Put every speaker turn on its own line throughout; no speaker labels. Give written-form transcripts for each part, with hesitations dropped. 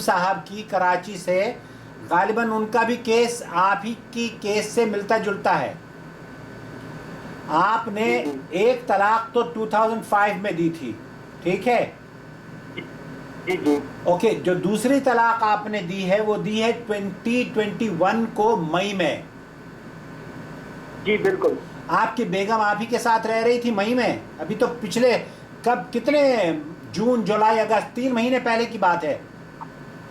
صاحب کی کراچی سے، غالباً ان کا بھی کیس آپ ہی کی کیس سے ملتا جلتا ہے. آپ نے ایک طلاق تو 2005 میں دی تھی، ٹھیک ہے؟
جی
اوکے، جو دوسری طلاق آپ نے دی ہے وہ دی ہے 2021 کو مئی میں.
جی بالکل.
آپ کی بیگم آپ ہی کے ساتھ رہ رہی تھی مئی میں؟ ابھی تو پچھلے کتنے جون جولائی اگست 3 مہینے پہلے کی بات ہے.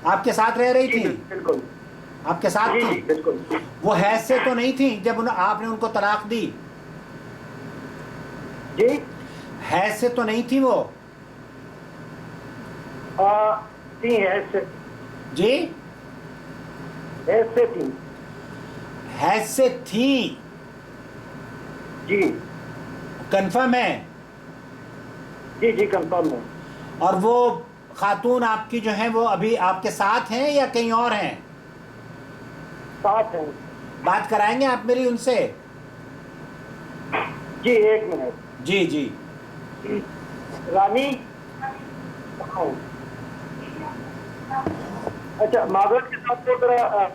آپ کے ساتھ رہ رہی
جی
تھی؟
بالکل.
آپ کے ساتھ تھی؟
جی بالکل.
وہ حیض سے تو نہیں تھی جب آپ نے ان کو طلاق دی؟
جی
حیض سے تو نہیں تھی وہ؟
تھی حیض سے.
جی
حیض سے تھی.
حیض سے تھی؟
جی
کنفرم ہے؟
جی جی کنفرم ہے.
اور وہ خاتون آپ کی جو ہیں وہ ابھی آپ کے ساتھ ہیں یا کہیں اور ہیں؟
ساتھ ہیں.
بات کرائیں گے آپ میری ان سے؟
جی ایک منٹ.
جی جی.
رانی اچھا معذرت کے ساتھ وہ ذرا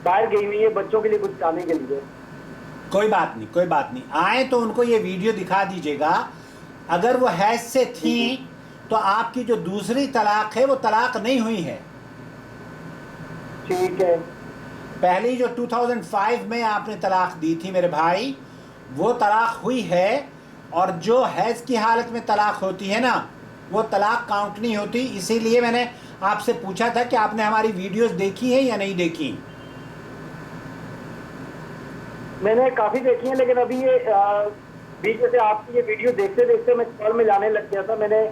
باہر گئی ہوئی ہے بچوں کے لیے کچھ لانے کے لیے.
کوئی بات نہیں، کوئی بات نہیں. آئیں تو ان کو یہ ویڈیو دکھا دیجئے گا. اگر وہ حیض سے تھیں تو آپ کی جو دوسری طلاق ہے وہ طلاق نہیں ہوئی ہے.
ٹھیک ہے.
پہلی جو 2005 میں آپ نے طلاق دی تھی میرے بھائی، وہ طلاق ہوئی ہے. اور جو حیض کی حالت میں طلاق ہوتی ہے نا، وہ طلاق کاؤنٹ نہیں ہوتی. اسی لیے میں نے آپ سے پوچھا تھا کہ آپ نے ہماری ویڈیوز دیکھی ہیں یا نہیں دیکھی.
میں نے کافی دیکھی ہیں لیکن ابھی یہ بیچ میں سے آپ کی یہ ویڈیو دیکھتے دیکھتے میں کال میں جانے لگ گیا تھا. میں نے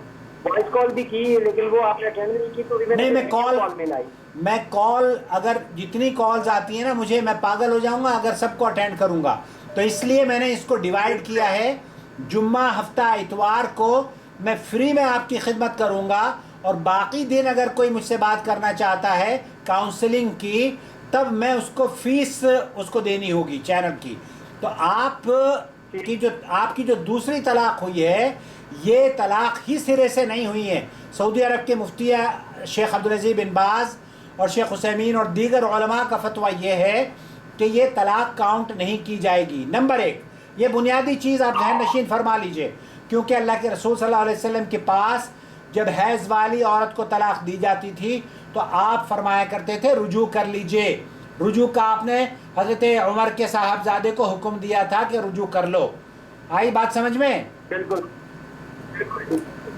وائس کال بھی کی لیکن وہ آپ نے اٹینڈ نہیں کی تو
نہیں،
کال میں لائی.
میں کال اگر جتنی کالز آتی ہیں نا مجھے، میں پاگل ہو جاؤں گا اگر سب کو اٹینڈ کروں گا. تو اس لیے میں نے اس کو ڈیوائیڈ کیا ہے. جمعہ ہفتہ اتوار کو میں فری میں آپ کی خدمت کروں گا، اور باقی دن اگر کوئی مجھ سے بات کرنا چاہتا ہے کاؤنسلنگ کی، تب میں اس کو فیس اس کو دینی ہوگی چینل کی. تو آپ کی جو دوسری طلاق ہوئی ہے، یہ طلاق ہی سرے سے نہیں ہوئی ہے. سعودی عرب کے مفتی شیخ عبدالعزیز بن باز اور شیخ عثیمین اور دیگر علماء کا فتویٰ یہ ہے کہ یہ طلاق کاؤنٹ نہیں کی جائے گی. نمبر ایک، یہ بنیادی چیز آپ ذہن نشین فرما لیجئے، کیونکہ اللہ کے رسول صلی اللہ علیہ وسلم کے پاس جب حیض والی عورت کو طلاق دی جاتی تھی تو آپ فرمایا کرتے تھے رجوع کر لیجئے. رجوع کا آپ نے حضرت عمر کے صاحبزادے کو حکم دیا تھا کہ رجوع کر لو. آئی بات سمجھ میں؟
بالکل.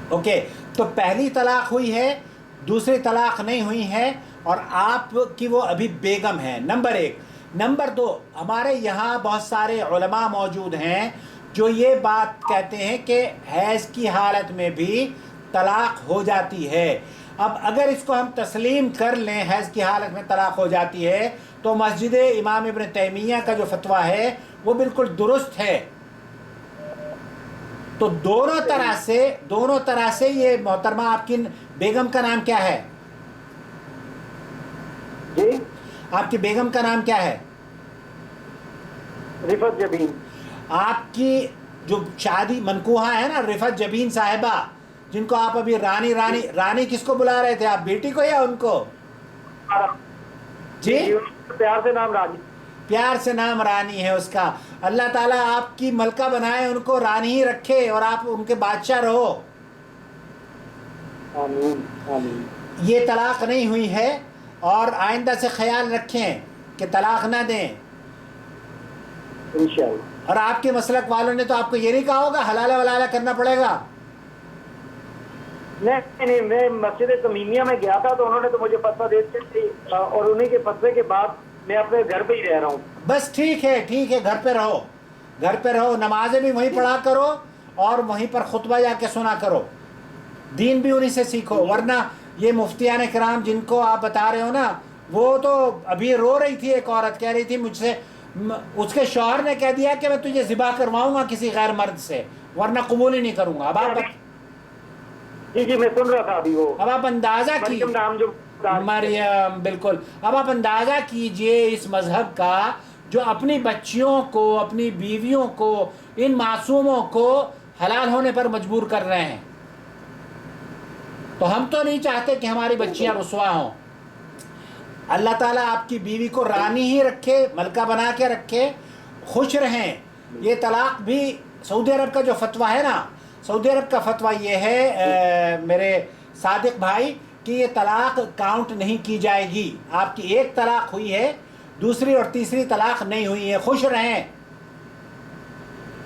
اوکے. تو پہلی طلاق ہوئی ہے، دوسری طلاق نہیں ہوئی ہے، اور آپ کی وہ ابھی بیگم ہے. نمبر ایک. نمبر دو، ہمارے یہاں بہت سارے علماء موجود ہیں جو یہ بات کہتے ہیں کہ حیض کی حالت میں بھی طلاق ہو جاتی ہے. اب اگر اس کو ہم تسلیم کر لیں حیض کی حالت میں طلاق ہو جاتی ہے تو مسجد امام ابن تیمیہ کا جو فتویٰ ہے وہ بالکل درست ہے. تو دونوں طرح سے یہ محترمہ آپ کی بیگم کا نام کیا ہے؟
جی
آپ کی بیگم کا نام کیا ہے؟
رفت جبین.
آپ کی جو شادی منکوحہ ہے نا رفت جبین صاحبہ، جن کو آپ ابھی رانی کس کو بلا رہے تھے آپ، بیٹی کو یا ان کو؟ جی
پیار سے نام رانی.
پیار سے نام رانی ہے اس کا. اللہ تعالیٰ آپ کی ملکہ بنائے، ان کو رانی ہی رکھے اور آپ ان کے بادشاہ رہو.
آمین آمین.
یہ طلاق نہیں ہوئی ہے، اور آئندہ سے خیال رکھیں کہ طلاق نہ دیں.
انشاءاللہ.
اور آپ کے مسلک والوں نے تو آپ کو یہ نہیں کہا ہوگا حلالہ ولالہ کرنا پڑے گا؟
نہیں، میں مسجد تمیمیہ میں گیا تھا تو انہوں نے تو مجھے فتویٰ دیتے تھے، اور انہیں کے فتوے کے بعد میں اپنے گھر پہ ہی رہ رہا ہوں.
بس ٹھیک ہے، گھر پہ رہو، نمازیں بھی وہیں پڑھا کرو اور وہیں پر خطبہ جا کے سنا کرو. دین بھی انہی سے سیکھو. ورنہ یہ مفتیان کرام جن کو آپ بتا رہے ہو نا، وہ تو ابھی رو رہی تھی، ایک عورت کہہ رہی تھی مجھ سے، اس کے شوہر نے کہہ دیا کہ میں تجھے ذبح کرواؤں گا کسی غیر مرد سے، ورنہ قبول ہی نہیں کروں گا.
جی میں سن رہا تھا ابھی وہ.
اب آپ اندازہ
مریم نام جو
مریم، بالکل. اب آپ اندازہ کیجئے اس مذہب کا جو اپنی بچیوں کو، اپنی بیویوں کو، ان معصوموں کو حلال ہونے پر مجبور کر رہے ہیں. تو ہم تو نہیں چاہتے کہ ہماری بچیاں رسوا ہوں. اللہ تعالیٰ آپ کی بیوی کو رانی ہی رکھے، ملکہ بنا کے رکھے، خوش رہیں۔ یہ طلاق بھی سعودی عرب کا جو فتویٰ ہے نا، سعودی عرب کا فتویٰ یہ ہے میرے صادق بھائی کہ یہ طلاق کاؤنٹ نہیں کی جائے گی۔ آپ کی ایک طلاق ہوئی ہے، دوسری اور تیسری طلاق نہیں ہوئی ہے، خوش رہیں۔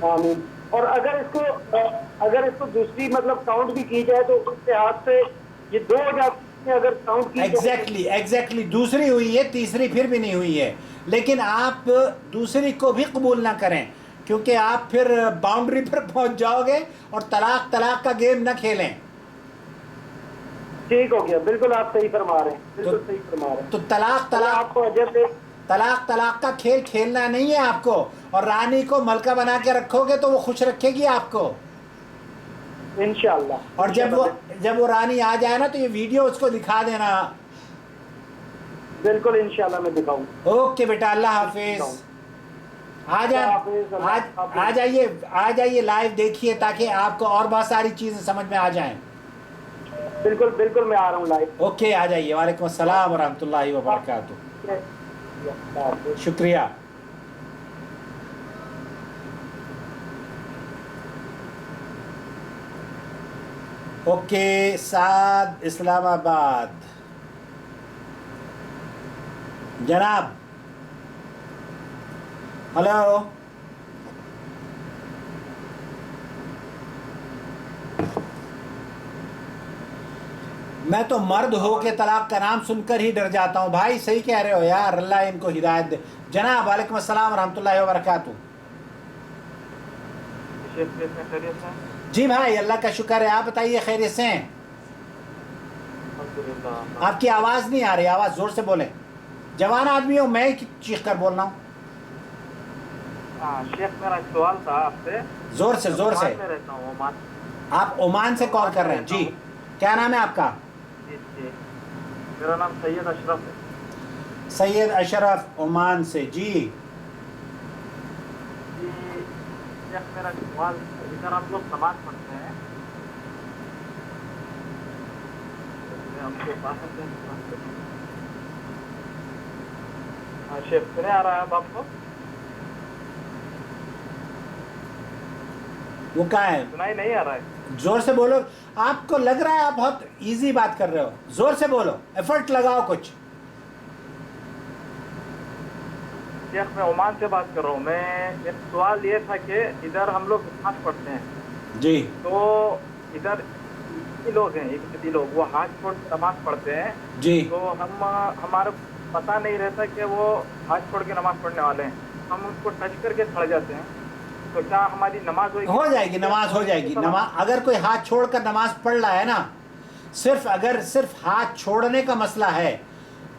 آمین۔ اور اگر اس کو دوسری مطلب کاؤنٹ بھی کی جائے تو اس لحاظ سے یہ 2 ہو جاتی ہیں اگر کاؤنٹ کی جائے۔
ایگزیکٹلی دوسری ہوئی ہے، تیسری پھر بھی نہیں ہوئی ہے، لیکن آپ دوسری کو بھی قبول نہ کریں، کیونکہ آپ پھر باؤنڈری پر پہنچ جاؤ گے اور طلاق کا گیم نہ کھیلیں۔
ٹھیک ہو گیا، بالکل آپ صحیح فرما رہے ہیں، بالکل صحیح فرما رہے ہیں۔
تو
آپ کو اجر دے۔
طلاق کا کھیل کھیلنا نہیں ہے آپ کو، اور رانی کو ملکہ بنا کے رکھو گے تو وہ خوش رکھے گی آپ کو۔
انشاءاللہ۔
اور جب وہ رانی آ جائے نا تو یہ ویڈیو اس کو دکھا دینا۔
بالکل انشاءاللہ میں دکھاؤں۔
اوکے بیٹا، اللہ حافظ۔ آ جائیے لائیو دیکھیے تاکہ آپ کو اور بہت ساری چیزیں سمجھ میں آ جائیں۔
بالکل بالکل میں آ رہا ہوں لائیو۔
اوکے، آ جائیے۔ وعلیکم السلام ورحمۃ اللہ وبرکاتہ۔ شکریہ۔ اوکے، سعد اسلام آباد جناب، ہلو۔ میں تو مرد ہو کے طلاق کا نام سن کر ہی ڈر جاتا ہوں۔ بھائی صحیح کہہ رہے ہو یار، اللہ ان کو ہدایت دے۔ جناب وعلیکم السلام ورحمۃ اللہ وبرکاتہ۔ جی بھائی، اللہ کا شکر ہے، آپ بتائیے خیریت سے ہیں؟ آپ کی آواز نہیں آ رہی، آواز زور سے بولیں۔ جوان آدمی ہوں، میں چیخ کر بول رہا ہوں۔
شیخ میرا سوال تھا آپ سے۔
زور سے
میں رہتا ہوں عمان۔
آپ عمان سے کال کر رہے ہیں؟ جی، کیا نام ہے آپ کا؟
جی، میرا نام سید اشرف ہے۔
سید اشرف، عمان سے۔ جی
شیخ میرا سوال، ادھر ہم لوگ نماز پڑھتے ہیں، شیخ سنے آ رہا ہے اب آپ کو؟
وہ کہاں ہے؟
سنائی نہیں آ رہا ہے؟
زور سے بولو۔ آپ کو لگ رہا ہے آپ بہت ایزی بات کر رہے ہو، زور سے بولو، ایفرٹ لگاؤ کچھ۔
شیخ میں عمان سے بات کر رہا ہوں۔ ایک سوال یہ تھا کہ ادھر ہم لوگ نماز پڑھتے ہیں
جی،
تو ادھر لوگ ہیں، ایک لوگ وہ ہاتھ چھوڑ کے نماز پڑھتے ہیں
جی،
تو ہمارا پتہ نہیں رہتا کہ وہ ہاتھ چھوڑ کے نماز پڑھنے والے ہیں، ہم ان کو ٹچ کر کے کھڑ جاتے ہیں، تو کیا ہماری نماز
ہو جائے گی؟ نماز ہو جائے گی۔ اگر کوئی ہاتھ چھوڑ کر نماز پڑھ رہا ہے نا، اگر صرف ہاتھ چھوڑنے کا مسئلہ ہے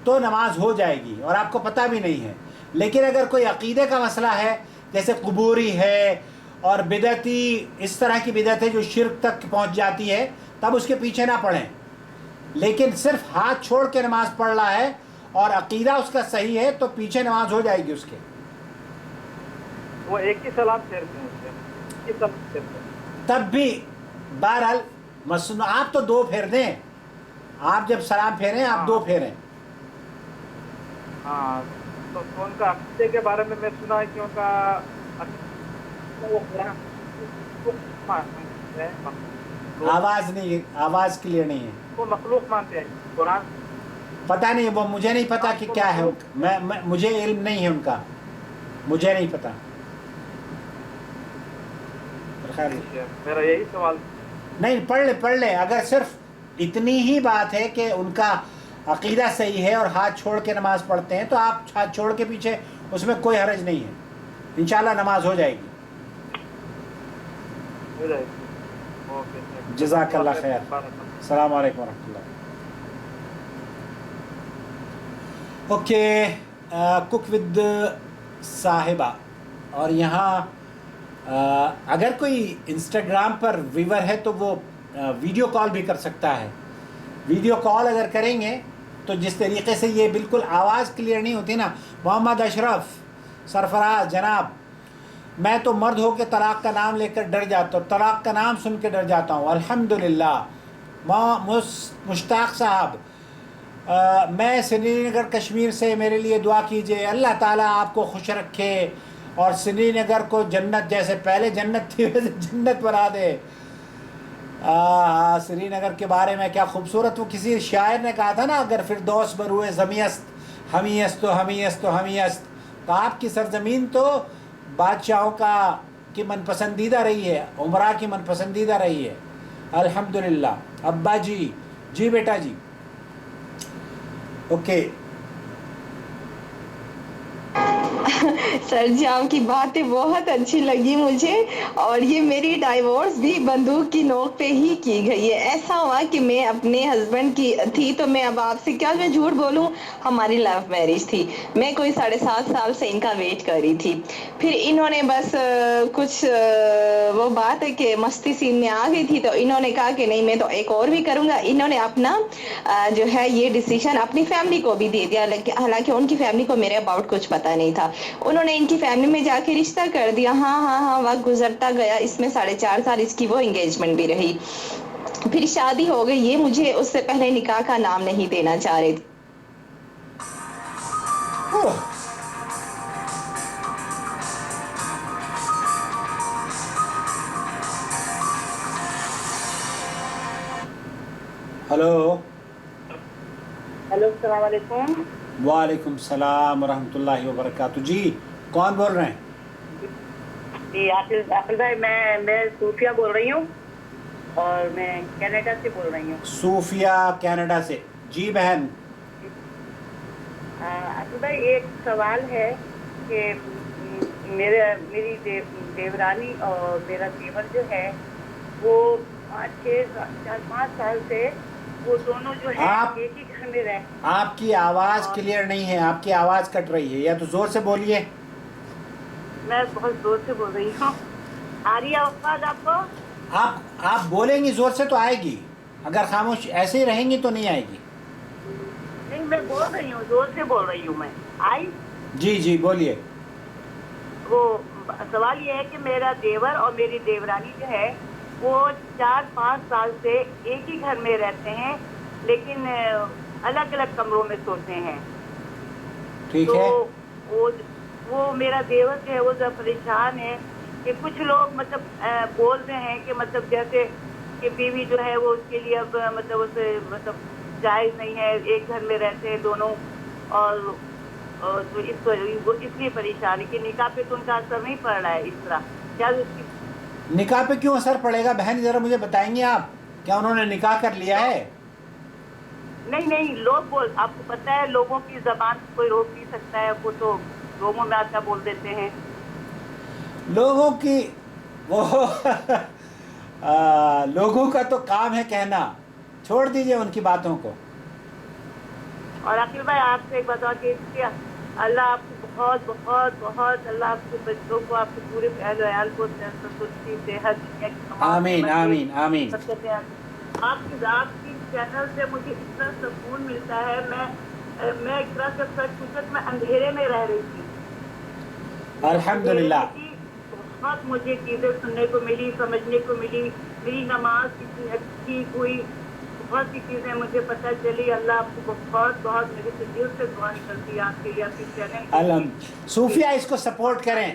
تو نماز ہو جائے گی اور آپ کو پتہ بھی نہیں ہے۔ لیکن اگر کوئی عقیدے کا مسئلہ ہے، جیسے قبوری ہے اور بدعتی، اس طرح کی بدعت ہے جو شرک تک پہنچ جاتی ہے، تب اس کے پیچھے نہ پڑھیں۔ لیکن صرف ہاتھ چھوڑ کے نماز پڑھ رہا ہے اور عقیدہ اس کا صحیح ہے تو پیچھے نماز ہو جائے گی اس کے۔
وہ ایک ہی سلام پھیرتے ہیں، ایک ہی سلام پھیرتے ہیں۔
تب بھی بہرحال آپ تو 2 پھیر دیں، آپ جب سلام پھیریں آپ 2 پھیریں۔
ہاں، تو ان کا عقیدے کے بارے میں سنا ہے کہ ان کا وہ قرآن
آواز کلیئر نہیں ہے۔
وہ مخلوق مانتے ہیں قرآن۔
پتہ نہیں، وہ مجھے نہیں پتا کہ کیا ہے، مجھے علم نہیں ہے ان کا، مجھے نہیں پتا۔
میرا یہی سوال۔
نہیں، پڑھ لے۔ اگر صرف اتنی ہی بات ہے کہ ان کا عقیدہ صحیح ہے اور ہاتھ چھوڑ کے نماز پڑھتے ہیں تو آپ ہاتھ چھوڑ کے پیچھے، اس میں کوئی حرج نہیں ہے، انشاءاللہ نماز ہو جائے گی۔ جزاک اللہ خیر۔ السلام علیکم ورحمۃ اللہ۔ اوکے، کک ود صاحبہ، اور یہاں اگر کوئی انسٹاگرام پر ویور ہے تو وہ ویڈیو کال بھی کر سکتا ہے۔ ویڈیو کال اگر کریں گے تو جس طریقے سے یہ بالکل آواز کلیئر نہیں ہوتی نا۔ محمد اشرف سرفراز جناب، میں تو مرد ہو کے طلاق کا نام لے کر ڈر جاتا ہوں، طلاق کا نام سن کے ڈر جاتا ہوں۔ الحمدللہ۔ مشتاق صاحب، میں سری نگر کشمیر سے، میرے لیے دعا کیجئے، اللہ تعالیٰ آپ کو خوش رکھے اور سری نگر کو جنت جیسے پہلے جنت تھی ویسے جنت بنا دے۔ سری نگر کے بارے میں کیا خوبصورت، وہ کسی شاعر نے کہا تھا نا، اگر فردوس بروئے زمیست ہمیست و ہمیست و ہمیست، تو آپ کی سرزمین تو بادشاہوں کی من پسندیدہ رہی ہے، عمرہ کی من پسندیدہ رہی ہے، الحمدللہ۔ ابا جی، جی بیٹا جی، اوکے۔
سر جی آپ کی باتیں بہت اچھی لگی مجھے، اور یہ میری ڈائیورس بھی بندوق کی نوک پہ ہی کی گئی ہے۔ ایسا ہوا کہ میں اپنے ہسبینڈ کی تھی، تو میں اب آپ سے کیا میں جھوٹ بولوں، ہماری لو میرج تھی، میں کوئی 7.5 سال سے ان کا ویٹ کر رہی تھی۔ پھر انہوں نے بس کچھ وہ بات ہے کہ مستی سین میں آ گئی تھی، تو انہوں نے کہا کہ نہیں میں تو ایک اور بھی کروں گا۔ انہوں نے اپنا جو ہے یہ ڈیسیشن اپنی فیملی کو بھی دے دیا، حالانکہ ان کی فیملی کو میرے اباؤٹ کچھ پتہ نہیں تھا۔ انہوں نے ان کی فیملی میں جا کے رشتہ کر دیا۔ ہاں وقت گزرتا گیا، اس میں 4.5 سال اس کی وہ انگیجمنٹ بھی رہی، پھر شادی ہو گئی۔ یہ مجھے اس سے پہلے نکاح کا نام نہیں دینا چاہ رہے تھے۔
ہلو،
ہیلو السلام علیکم۔
وعلیکم السلام ورحمۃ اللہ وبرکاتہ۔ جی کون بول رہے ہیں؟
جی عاقل بھائی، میں صوفیہ بول رہی ہوں، اور میں کینیڈا سے بول رہی ہوں۔
صوفیہ کینیڈا سے، جی بہن۔
عاقل بھائی ایک سوال ہے کہ میری دیورانی اور میرا دیور جو ہے وہ 4-5 سال سے وہ دونوں جو ہے ایک ہی گھر میں رہتے۔
آپ کی آواز کلیئر نہیں ہے، آپ کی آواز کٹ رہی ہے، یا تو زور سے بولیے۔
میں بہت زور سے بول رہی ہوں، آ رہی ہے آواز آپ کو؟
آپ بولیں گی زور سے تو آئے گی، اگر خاموش ایسے ہی رہیں گی تو نہیں آئے گی۔
نہیں میں بول رہی ہوں، زور سے بول رہی ہوں میں، آئی؟
جی بولیے۔
وہ سوال یہ ہے کہ میرا دیور اور میری دیورانی جو ہے وہ 4-5 سال سے ایک ہی گھر میں رہتے ہیں، لیکن الگ الگ کمروں میں سوتے ہیں۔
ٹھیک ہے۔
تو وہ میرا دیور جو ہے وہ ذرا پریشان ہے کہ کچھ لوگ مطلب بول رہے ہیں کہ مطلب جیسے کہ بیوی جو ہے وہ اس کے لیے اب مطلب اسے مطلب جائز نہیں ہے، ایک گھر میں رہتے ہیں دونوں، اور تو اس لیے پریشان ہے کہ نکاح پہ تو ان کا اثر نہیں پڑ رہا ہے اس طرح۔ کیا
نکاح پہ کیوں اثر پڑے گا بہن، ذرا مجھے بتائیں گے آپ، کیا انہوں نے نکاح کر لیا ہے؟
نہیں لوگ آپ کو پتہ ہے لوگوں کی زبان کوئی روک نہیں سکتا ہے، وہ تو لوگوں میں آتا بول دیتے ہیں
لوگوں کی وہ لوگوں کا تو کام ہے کہنا، چھوڑ دیجئے ان کی باتوں کو۔
اور عاقل بھائی آپ سے ایک بات اور کہ اللہ آپ کو بہت بہت بہت، اللہ آپ کے بچوں کو، آپ کے پورے اہل و عیال کو تندرستی، صحت، دنیا کی تمام
آمین آمین آمین۔
آپ کی چینل سے مجھے اتنا سکون ملتا ہے، میں ایک طرح سے سچ پوچھ میں اندھیرے میں رہ رہی تھی،
الحمدللہ۔
بہت مجھے چیزیں سننے کو ملی، سمجھنے کو ملی، میری نماز کتنی اچھی ہوئی، بہت سی چیزیں مجھے پتہ چلی۔ اللہ آپ کو بہت بہت میرے سے دل سے دعا کرتی ہے آپ کے لیے، آپ کی چینل۔
صوفیہ اس کو سپورٹ کریں،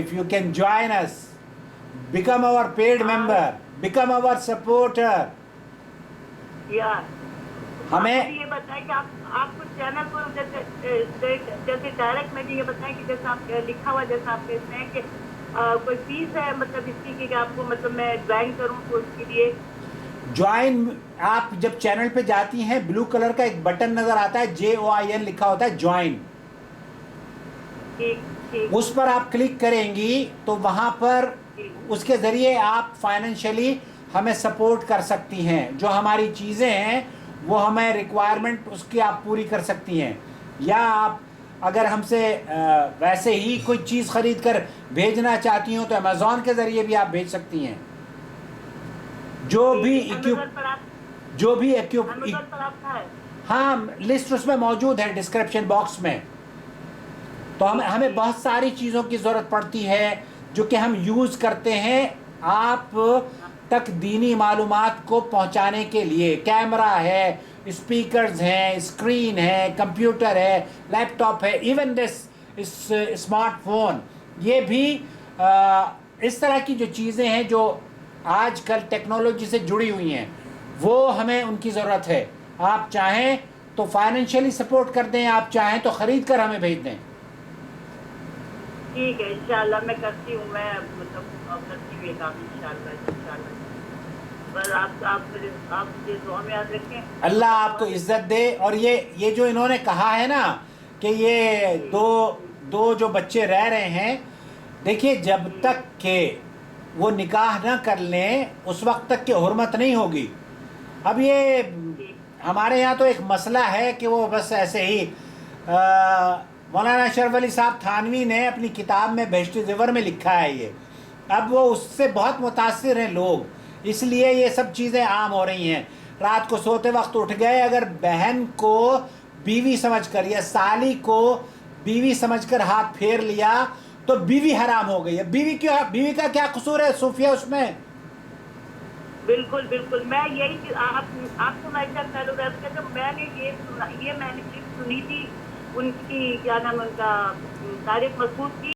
if you can join us, become our paid member, become our supporter۔ ہمیں
یہ بتائیں کہ آپ کو چینل کو جیسے ڈائریکٹ میں یہ بتائیں کہ جیسا آپ لکھا ہوا، جیسا آپ کہتے ہیں کہ کوئی فیس ہے مطلب اس کی کہ آپ کو مطلب میں جوائن کروں تو اس کے لیے
جوائن، آپ جب چینل پہ جاتی ہیں بلو کلر کا ایک بٹن نظر آتا ہے، JOIN لکھا ہوتا ہے، جوائن، اس پر آپ کلک کریں گی تو وہاں پر اس کے ذریعے آپ فائنینشلی ہمیں سپورٹ کر سکتی ہیں، جو ہماری چیزیں ہیں وہ ہمیں ریکوائرمنٹ اس کی آپ پوری کر سکتی ہیں، یا آپ اگر ہم سے ویسے ہی کوئی چیز خرید کر بھیجنا چاہتی ہوں تو امیزون کے ذریعے بھی آپ بھیج سکتی ہیں۔ جو بھی ہاں لسٹ اس میں موجود ہے ڈسکرپشن باکس میں۔ تو ہمیں بہت ساری چیزوں کی ضرورت پڑتی ہے جو کہ ہم یوز کرتے ہیں۔ آپ تک دینی معلومات کو پہنچانے کے لیے کیمرہ ہے، اسپیکرز ہیں، اسکرین ہے، کمپیوٹر ہے، لیپ ٹاپ ہے، ایون دس اسمارٹ فون، یہ بھی اس طرح کی جو چیزیں ہیں جو آج کل ٹیکنالوجی سے جڑی ہوئی ہیں، وہ ہمیں ان کی ضرورت ہے. آپ چاہیں تو فائنینشلی سپورٹ کر دیں، آپ چاہیں تو خرید کر ہمیں بھیج دیں.
ٹھیک ہے انشاءاللہ میں کرتی ہوں، میں مطلب کرتی ہوں یہ کام انشاءاللہ. بس آپ مجھے دعا میں یاد رکھیں.
اللہ آپ کو عزت دے. اور یہ جو انہوں نے کہا ہے نا کہ یہ دو جو بچے رہ رہے ہیں، دیکھیے جب تک کہ وہ نکاح نہ کر لیں اس وقت تک کہ حرمت نہیں ہوگی. اب یہ ہمارے یہاں تو ایک مسئلہ ہے کہ وہ بس ایسے ہی مولانا اشرف علی صاحب تھانوی نے اپنی کتاب میں بہشت زیور میں لکھا ہے یہ. اب وہ اس سے بہت متاثر ہیں لوگ، اس لیے یہ سب چیزیں عام ہو رہی ہیں. رات کو سوتے وقت اٹھ گئے، اگر بہن کو بیوی سمجھ کر یا سالی کو بیوی سمجھ کر ہاتھ پھیر لیا تو بیوی حرام ہو گئی ہے. بیوی کا کیا قصور ہے صوفیہ اس میں؟
بالکل بالکل. میں یہی چیز آپ کو میں میں نے یہ میں نے چیز سنی تھی ان کی، کیا نام ان کا، طارق مسعود کی.